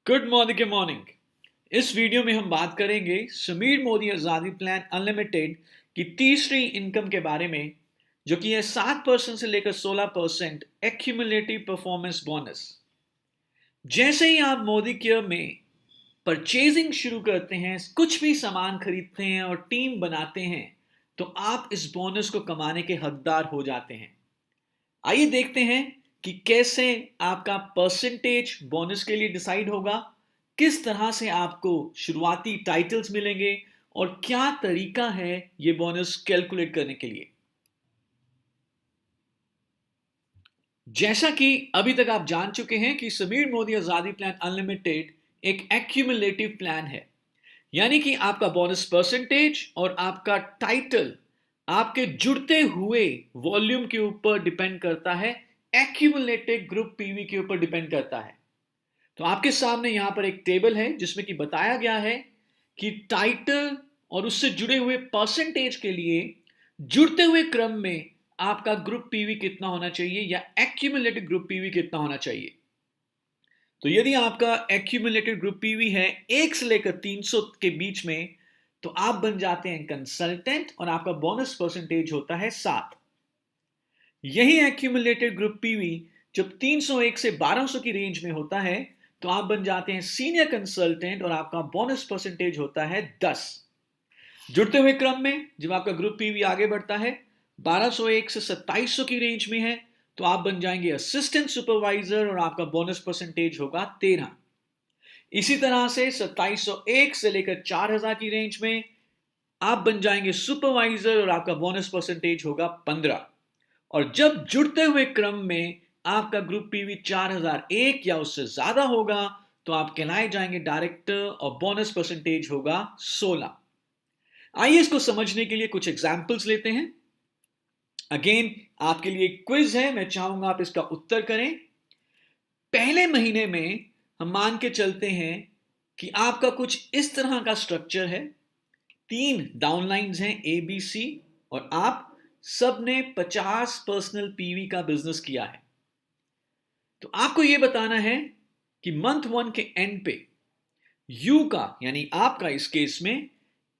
Good morning इस video में हम बात करेंगे समीर मोदी आज़ादी प्लान अनलिमिटेड की तीसरी इनकम के बारे में, जो कि है 7% से लेकर 16% एक्यूमुलेटिव परफॉर्मेंस बोनस। जैसे ही आप मोदी केयर में परचेजिंग शुरू करते हैं, कुछ भी सामान खरीदते हैं और टीम बनाते हैं, तो आप इस बोनस को कमाने के हकदार हो जाते हैं। आइए देखते हैं कि कैसे आपका परसेंटेज बोनस के लिए डिसाइड होगा, किस तरह से आपको शुरुआती टाइटल्स मिलेंगे और क्या तरीका है ये बोनस कैलकुलेट करने के लिए। जैसा कि अभी तक आप जान चुके हैं कि समीर मोदी आजादी प्लान अनलिमिटेड एक एक्यूमुलेटिव प्लान है, यानी कि आपका बोनस परसेंटेज और आपका टाइटल आपके जुड़ते हुए वॉल्यूम के ऊपर डिपेंड करता है, एक्यूमुलेटेड ग्रुप पीवी के ऊपर डिपेंड करता है। तो आपके सामने यहां पर एक टेबल है जिसमें कि बताया गया है कि टाइटल और उससे जुड़े हुए परसेंटेज के लिए जुड़ते हुए क्रम में आपका ग्रुप पीवी कितना होना चाहिए या एक्यूमुलेटेड ग्रुप पीवी कितना होना चाहिए। तो यदि आपका एक्यूमुलेटेड ग्रुप पीवी है 1 से लेकर 300 के बीच में, तो आप बन जाते हैं कंसल्टेंट और आपका बोनस परसेंटेज होता है 7। यही एक्यूमुलेटेड ग्रुप पीवी जब 301 से 1200 की रेंज में होता है, तो आप बन जाते हैं सीनियर कंसल्टेंट और आपका बोनस परसेंटेज होता है 10। जुड़ते हुए क्रम में जब आपका ग्रुप पीवी आगे बढ़ता है, 1201 से 2700 की रेंज में है, तो आप बन जाएंगे असिस्टेंट सुपरवाइजर और आपका बोनस परसेंटेज होगा 13। इसी तरह से 2701 से लेकर 4000 की रेंज में आप बन जाएंगे सुपरवाइजर और आपका बोनस परसेंटेज होगा 15। और जब जुड़ते हुए क्रम में आपका ग्रुप पीवी 4001 या उससे ज्यादा होगा, तो आप कहलाए जाएंगे डायरेक्टर और बोनस परसेंटेज होगा 16। आइए इसको समझने के लिए कुछ एग्जाम्पल्स लेते हैं। अगेन आपके लिए क्विज है, मैं चाहूंगा आप इसका उत्तर करें। पहले महीने में हम मान के चलते हैं कि आपका कुछ इस तरह का स्ट्रक्चर है, 3 डाउनलाइंस हैं ए बी सी, और आप सबने 50 पर्सनल पीवी का बिजनेस किया है। तो आपको यह बताना है कि मंथ 1 के एंड पे यू का यानी आपका इस केस में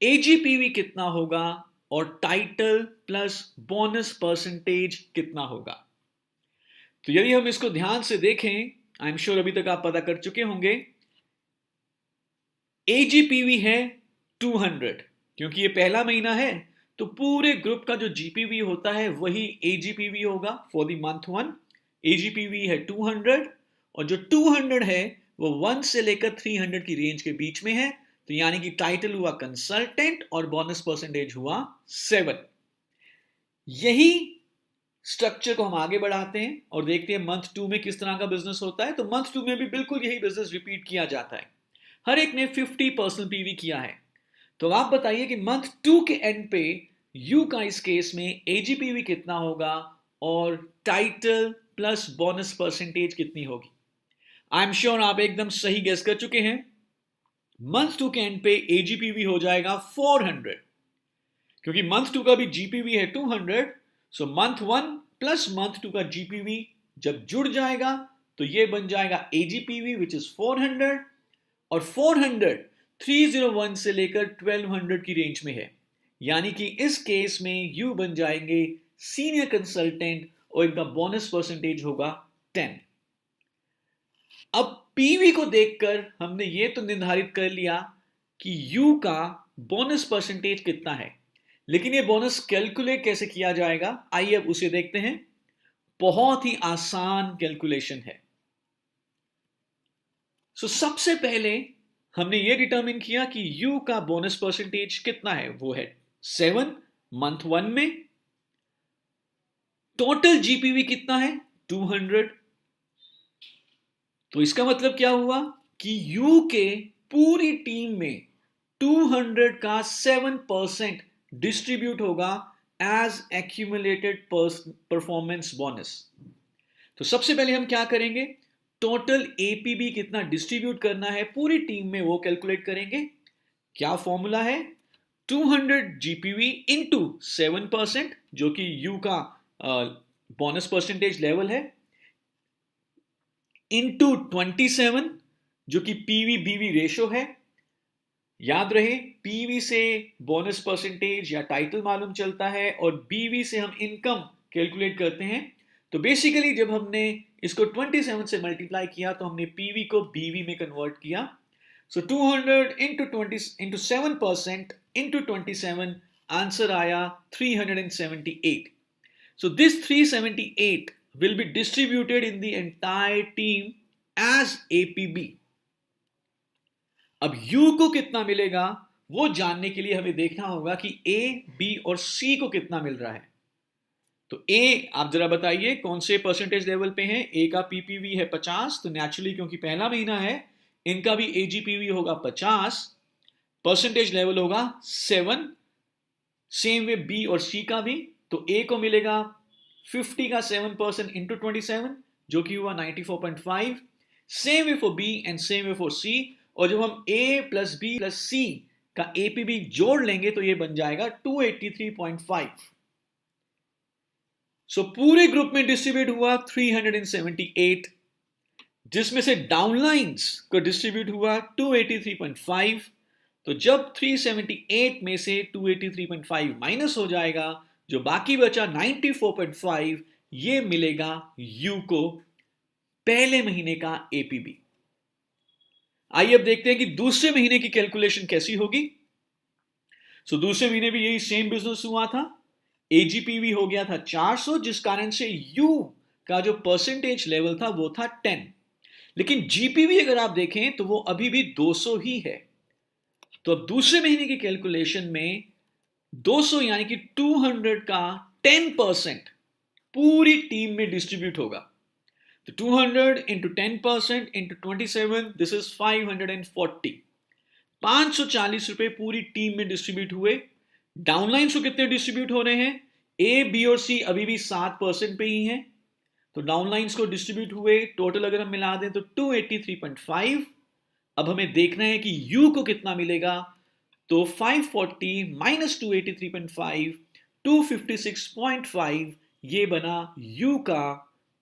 एजीपीवी कितना होगा और टाइटल प्लस बोनस परसेंटेज कितना होगा। तो यदि हम इसको ध्यान से देखें, आई एम श्योर अभी तक आप पता कर चुके होंगे, एजीपीवी है 200, क्योंकि ये पहला महीना है, तो पूरे ग्रुप का जो जीपीवी होता है वही एजीपीवी होगा फॉर द मंथ 1। एजीपीवी है 200 और जो 200 है वो 1 से लेकर 300 की रेंज के बीच में है, तो यानी कि टाइटल हुआ कंसल्टेंट और बोनस परसेंटेज हुआ 7। यही स्ट्रक्चर को हम आगे बढ़ाते हैं और देखते हैं मंथ 2 में किस तरह का बिजनेस होता है। तो मंथ 2 में भी बिल्कुल यही बिजनेस रिपीट किया जाता है। हर एक ने 50 पर्सनल पीवी किया है। तो आप बताइए कि मंथ 2 के एंड पे यू का इस केस में एजीपीवी कितना होगा और टाइटल प्लस बोनस परसेंटेज कितनी होगी। आई एम श्योर आप एकदम सही गेस कर चुके हैं। मंथ 2 के एंड पे एजीपीवी हो जाएगा 400, क्योंकि मंथ 2 का भी जीपीवी है 200। सो मंथ 1 प्लस मंथ 2 का जीपीवी जब जुड़ जाएगा तो ये बन जाएगा एजीपीवी विच इज 400, और 400 301 से लेकर 1200 की रेंज में है, यानी कि इस केस में यू बन जाएंगे सीनियर कंसल्टेंट और इनका बोनस परसेंटेज होगा 10। अब पीवी को देखकर हमने ये तो निर्धारित कर लिया कि यू का बोनस परसेंटेज कितना है, लेकिन ये बोनस कैलकुलेट कैसे किया जाएगा, आइए अब उसे देखते हैं। बहुत ही आसान कैलकुलेशन है। सबसे पहले हमने ये डिटरमिन किया कि यू का बोनस परसेंटेज कितना है, वो है 7 मंथ 1 में। टोटल जीपीवी कितना है 200। तो इसका मतलब क्या हुआ कि यू के पूरी टीम में 200 का 7% डिस्ट्रीब्यूट होगा एज एक्यूमुलेटेड परफॉर्मेंस बोनस। तो सबसे पहले हम क्या करेंगे, टोटल एपीबी कितना डिस्ट्रीब्यूट करना है पूरी टीम में वो कैलकुलेट करेंगे। क्या फॉर्मूला है, 200 जीपीवी इंटू 7%, जो कि यू का बोनस परसेंटेज लेवल है, इंटू 27, जो कि पीवी बीवी रेशो है। याद रहे, पीवी से बोनस परसेंटेज या टाइटल मालूम चलता है और बीवी से हम इनकम कैलकुलेट करते हैं। तो बेसिकली जब हमने इसको 27 से मल्टीप्लाई किया तो हमने पीवी को बीवी में कन्वर्ट किया। सो 200 इंटू 20 इंटू 7% इंटू 27, आंसर आया 378। So this 378 will be distributed in the entire team as APB. अब U को कितना मिलेगा वो जानने के लिए हमें देखना होगा कि A, B और C को कितना मिल रहा है। तो A आप जरा बताइए कौन से परसेंटेज लेवल पे हैं। A का PPV है 50, तो नेचुरली क्योंकि पहला महीना है इनका भी AGPV होगा 50, परसेंटेज लेवल होगा 7। सेम वे B और C का भी, तो A को मिलेगा 50 का 7% इंटू 27 जो कि हुआ 94.5। Same way for B and same way for C, और जब हम A plus B plus C का एपीबी जोड़ लेंगे तो ये बन जाएगा 283.5। सो पूरे ग्रुप में डिस्ट्रीब्यूट हुआ 378, जिसमें से डाउनलाइंस को डिस्ट्रीब्यूट हुआ 283.5। तो जब 378 में से 283.5 माइनस हो जाएगा, जो बाकी बचा 94.5, ये मिलेगा यू को पहले महीने का एपीबी। आइए अब देखते हैं कि दूसरे महीने की कैलकुलेशन कैसी होगी। सो दूसरे महीने भी यही सेम बिजनेस हुआ था। एजीपीवी हो गया था 400, जिस कारण से यू का जो परसेंटेज लेवल था वो था 10। लेकिन जीपीवी अगर आप देखें तो वो अभी भी 200 ही है। तो अब दूसरे महीने की कैलकुलेशन में 200 यानी कि 200 का 10% पूरी टीम में डिस्ट्रीब्यूट होगा। तो 200 इंटू 10% इंटू 27, दिस इज 540। 540 रुपए पूरी टीम में डिस्ट्रीब्यूट हुए। डाउनलाइंस को कितने डिस्ट्रीब्यूट हो रहे हैं? ए, बी और सी अभी भी 7% पे ही हैं, तो डाउनलाइंस को डिस्ट्रीब्यूट हुए टोटल अगर हम मिला दें तो 283.5। अब हमें देखना है कि यू को कितना मिलेगा। तो 540 माइनस 283.5, 256.5, ये बना यू का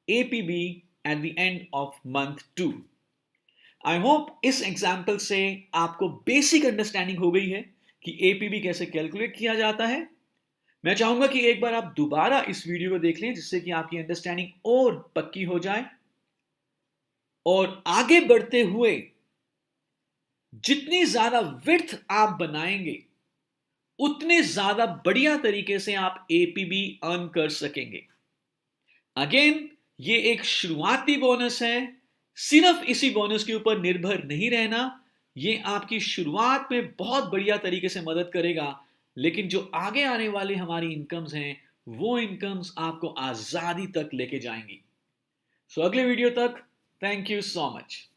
APB at the end of month 2। I hope इस एग्जाम्पल से आपको बेसिक अंडरस्टैंडिंग हो गई है कि एपीबी कैसे कैलकुलेट किया जाता है। मैं चाहूंगा कि एक बार आप दोबारा इस वीडियो को देख लें, जिससे कि आपकी अंडरस्टैंडिंग और पक्की हो जाए। और आगे बढ़ते हुए जितनी ज्यादा विड्थ आप बनाएंगे उतने ज्यादा बढ़िया तरीके से आप एपीबी अर्न कर सकेंगे। अगेन, ये एक शुरुआती बोनस है, सिर्फ इसी बोनस के ऊपर निर्भर नहीं रहना। ये आपकी शुरुआत में बहुत बढ़िया तरीके से मदद करेगा, लेकिन जो आगे आने वाले हमारी इनकम्स हैं वो इनकम्स आपको आजादी तक लेके जाएंगी। सो अगले वीडियो तक, थैंक यू सो मच।